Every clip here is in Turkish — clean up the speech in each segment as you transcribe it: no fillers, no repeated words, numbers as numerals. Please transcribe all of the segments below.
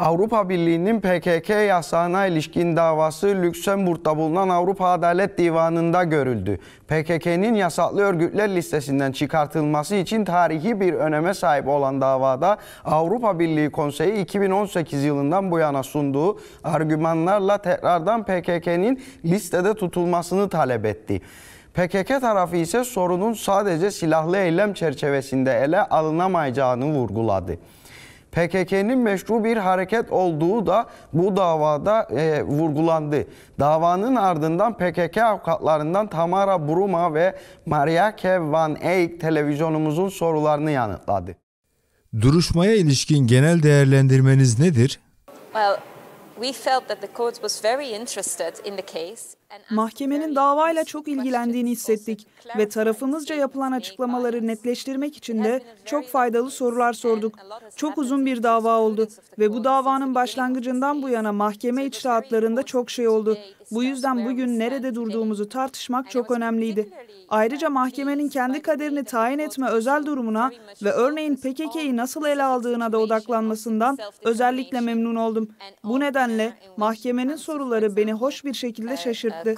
Avrupa Birliği'nin PKK yasağına ilişkin davası Lüksemburg'da bulunan Avrupa Adalet Divanı'nda görüldü. PKK'nın yasaklı örgütler listesinden çıkartılması için tarihi bir öneme sahip olan davada Avrupa Birliği Konseyi 2018 yılından bu yana sunduğu argümanlarla tekrardan PKK'nın listede tutulmasını talep etti. PKK tarafı ise sorunun sadece silahlı eylem çerçevesinde ele alınamayacağını vurguladı. PKK'nın meşru bir hareket olduğu da bu davada vurgulandı. Davanın ardından PKK avukatlarından Tamara Bruma ve Mariake Van Eyck televizyonumuzun sorularını yanıtladı. Duruşmaya ilişkin genel değerlendirmeniz nedir? Mahkemenin davayla çok ilgilendiğini hissettik ve tarafımızca yapılan açıklamaları netleştirmek için de çok faydalı sorular sorduk. Çok uzun bir dava oldu ve bu davanın başlangıcından bu yana mahkeme içtihatlarında çok şey oldu. Bu yüzden bugün nerede durduğumuzu tartışmak çok önemliydi. Ayrıca mahkemenin kendi kaderini tayin etme özel durumuna ve örneğin PKK'yi nasıl ele aldığına da odaklanmasından özellikle memnun oldum. Bu nedenle mahkemenin soruları beni hoş bir şekilde şaşırttı.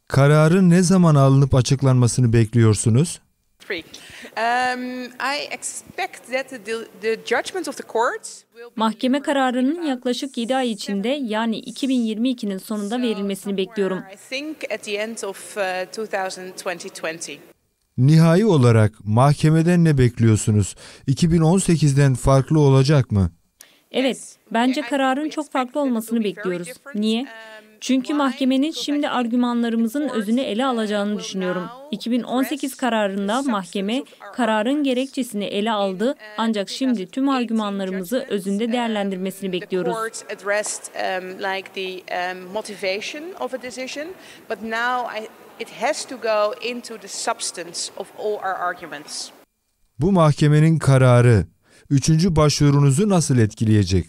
Kararın ne zaman alınıp açıklanmasını bekliyorsunuz? Mahkeme kararının yaklaşık 7 ay içinde yani 2022'nin sonunda verilmesini bekliyorum. Nihai olarak mahkemeden ne bekliyorsunuz? 2018'den farklı olacak mı? Evet, bence kararın çok farklı olmasını bekliyoruz. Niye? Çünkü mahkemenin şimdi argümanlarımızın özünü ele alacağını düşünüyorum. 2018 kararında mahkeme kararın gerekçesini ele aldı ancak şimdi tüm argümanlarımızı özünde değerlendirmesini bekliyoruz. Bu mahkemenin kararı, üçüncü başvurunuzu nasıl etkileyecek?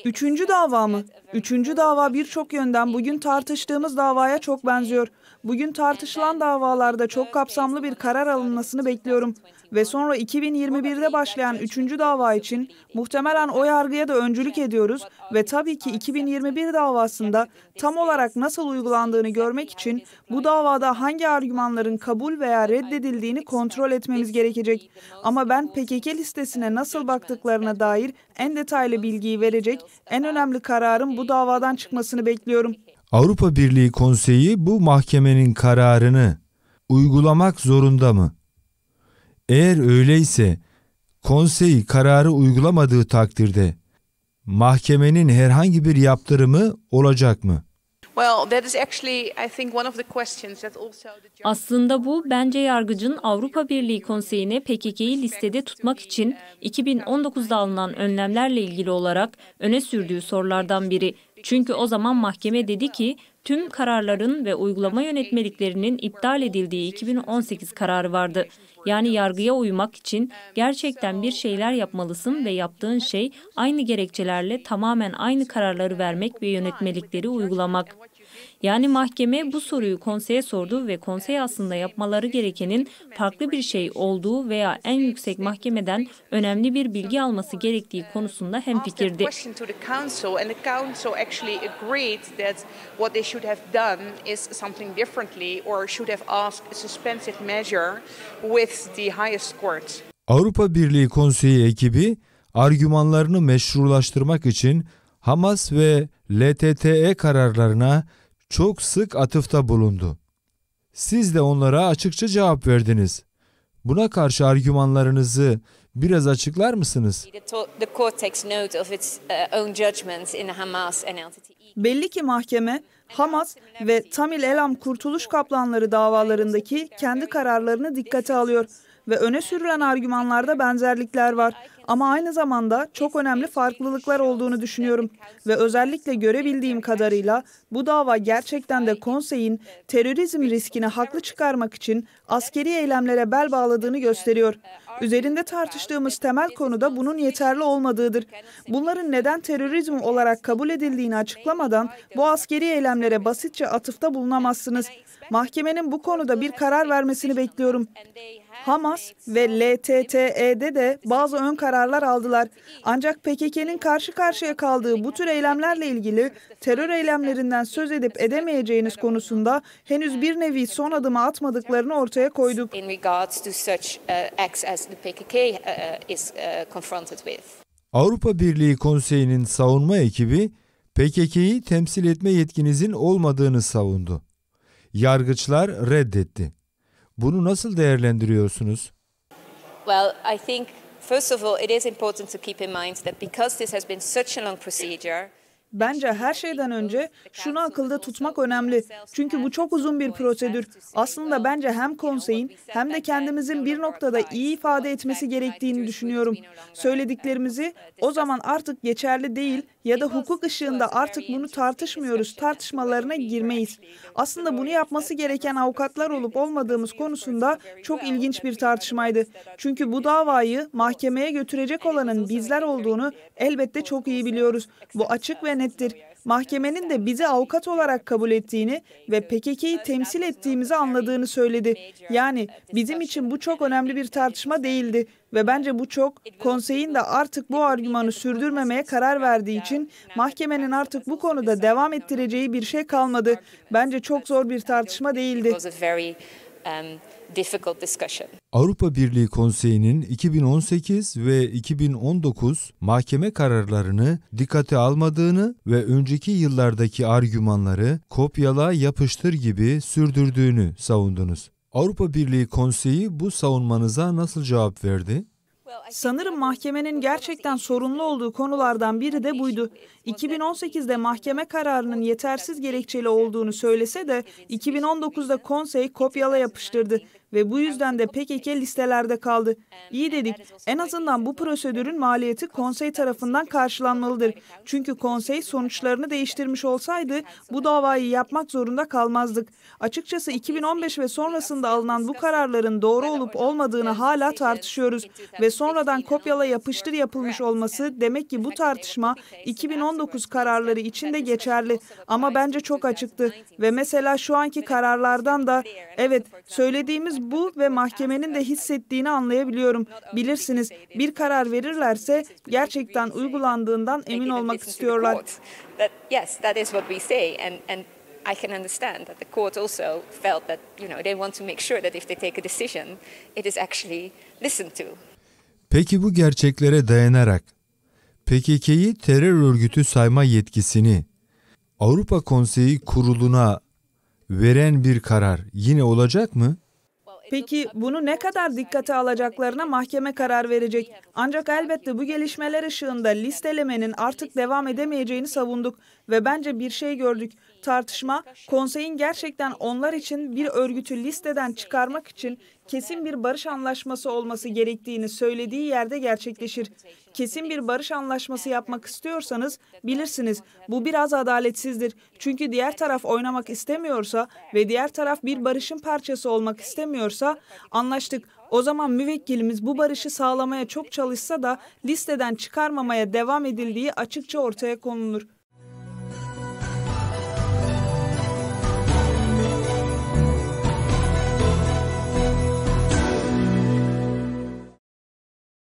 Üçüncü dava mı? Üçüncü dava birçok yönden bugün tartıştığımız davaya çok benziyor. Bugün tartışılan davalarda çok kapsamlı bir karar alınmasını bekliyorum. Ve sonra 2021'de başlayan üçüncü dava için muhtemelen o yargıya da öncülük ediyoruz. Ve tabii ki 2021 davasında tam olarak nasıl uygulandığını görmek için bu davada hangi argümanların kabul veya reddedildiğini kontrol etmemiz gerekecek. Ama ben PKK listesine nasıl baktıklarına dair en detaylı bilgiyi verecek en önemli kararın bu davadan çıkmasını bekliyorum. Avrupa Birliği Konseyi bu mahkemenin kararını uygulamak zorunda mı? Eğer öyleyse konsey kararı uygulamadığı takdirde mahkemenin herhangi bir yaptırımı olacak mı? Aslında bu bence yargıcın Avrupa Birliği Konseyi'ne PKK'yi listede tutmak için 2019'da alınan önlemlerle ilgili olarak öne sürdüğü sorulardan biri. Çünkü o zaman mahkeme dedi ki tüm kararların ve uygulama yönetmeliklerinin iptal edildiği 2018 kararı vardı. Yani yargıya uymak için gerçekten bir şeyler yapmalısın ve yaptığın şey aynı gerekçelerle tamamen aynı kararları vermek ve yönetmelikleri uygulamak. Yani mahkeme bu soruyu konseye sordu ve konsey aslında yapmaları gerekenin farklı bir şey olduğu veya en yüksek mahkemeden önemli bir bilgi alması gerektiği konusunda hemfikirdi. Avrupa Birliği Konseyi ekibi argümanlarını meşrulaştırmak için Hamas ve LTTE kararlarına çok sık atıfta bulundu. Siz de onlara açıkça cevap verdiniz. Buna karşı argümanlarınızı biraz açıklar mısınız? Belli ki mahkeme, Hamas ve Tamil Elam Kurtuluş Kaplanları davalarındaki kendi kararlarını dikkate alıyor ve öne sürülen argümanlarda benzerlikler var. Ama aynı zamanda çok önemli farklılıklar olduğunu düşünüyorum. Ve özellikle görebildiğim kadarıyla bu dava gerçekten de konseyin terörizm riskini haklı çıkarmak için askeri eylemlere bel bağladığını gösteriyor. Üzerinde tartıştığımız temel konu da bunun yeterli olmadığıdır. Bunların neden terörizm olarak kabul edildiğini açıklamadan bu askeri eylemlere basitçe atıfta bulunamazsınız. Mahkemenin bu konuda bir karar vermesini bekliyorum. Hamas ve LTTE'de de bazı ön kararlar aldılar. Ancak PKK'nın karşı karşıya kaldığı bu tür eylemlerle ilgili terör eylemlerinden söz edip edemeyeceğiniz konusunda henüz bir nevi son adımı atmadıklarını ortaya koyduk. Avrupa Birliği Konseyi'nin savunma ekibi PKK'yı temsil etme yetkinizin olmadığını savundu. Yargıçlar reddetti. Bunu nasıl değerlendiriyorsunuz? Well, I think first of all it is important to keep in mind that because this has been such a long procedure. Bence her şeyden önce şunu akılda tutmak önemli. Çünkü bu çok uzun bir prosedür. Aslında bence hem konseyin hem de kendimizin bir noktada iyi ifade etmesi gerektiğini düşünüyorum. Söylediklerimizi o zaman artık geçerli değil ya da hukuk ışığında artık bunu tartışmıyoruz tartışmalarına girmeyiz. Aslında bunu yapması gereken avukatlar olup olmadığımız konusunda çok ilginç bir tartışmaydı. Çünkü bu davayı mahkemeye götürecek olanın bizler olduğunu elbette çok iyi biliyoruz. Bu açık ve nettir. Mahkemenin de bizi avukat olarak kabul ettiğini ve PKK'yı temsil ettiğimizi anladığını söyledi. Yani bizim için bu çok önemli bir tartışma değildi ve bence bu konseyin de artık bu argümanı sürdürmemeye karar verdiği için mahkemenin artık bu konuda devam ettireceği bir şey kalmadı. Bence çok zor bir tartışma değildi. Avrupa Birliği Konseyi'nin 2018 ve 2019 mahkeme kararlarını dikkate almadığını ve önceki yıllardaki argümanları kopyala yapıştır gibi sürdürdüğünü savundunuz. Avrupa Birliği Konseyi bu savunmanıza nasıl cevap verdi? Sanırım mahkemenin gerçekten sorunlu olduğu konulardan biri de buydu. 2018'de mahkeme kararının yetersiz gerekçeli olduğunu söylese de 2019'da konsey kopyala yapıştırdı ve bu yüzden de PKK listelerde kaldı. İyi dedik, en azından bu prosedürün maliyeti konsey tarafından karşılanmalıdır. Çünkü konsey sonuçlarını değiştirmiş olsaydı bu davayı yapmak zorunda kalmazdık. Açıkçası 2015 ve sonrasında alınan bu kararların doğru olup olmadığını hala tartışıyoruz ve sonradan kopyala yapıştır yapılmış olması demek ki bu tartışma 2019 kararları için de geçerli ama bence çok açıktı ve mesela şu anki kararlardan da evet söylediğimiz bu ve mahkemenin de hissettiğini anlayabiliyorum. Bilirsiniz bir karar verirlerse gerçekten uygulandığından emin olmak istiyorlar. I can understand that the court also felt that, they want to make sure that if they take a decision, it is actually listened to. Peki bu gerçeklere dayanarak PKK'yı terör örgütü sayma yetkisini Avrupa Konseyi Kurulu'na veren bir karar yine olacak mı? Peki bunu ne kadar dikkate alacaklarına mahkeme karar verecek. Ancak elbette bu gelişmeler ışığında listelemenin artık devam edemeyeceğini savunduk ve bence bir şey gördük. Tartışma, konseyin gerçekten onlar için bir örgütü listeden çıkarmak için kesin bir barış anlaşması olması gerektiğini söylediği yerde gerçekleşir. Kesin bir barış anlaşması yapmak istiyorsanız bilirsiniz bu biraz adaletsizdir. Çünkü diğer taraf oynamak istemiyorsa ve diğer taraf bir barışın parçası olmak istemiyorsa anlaştık. O zaman müvekkilimiz bu barışı sağlamaya çok çalışsa da listeden çıkarmamaya devam edildiği açıkça ortaya konulur.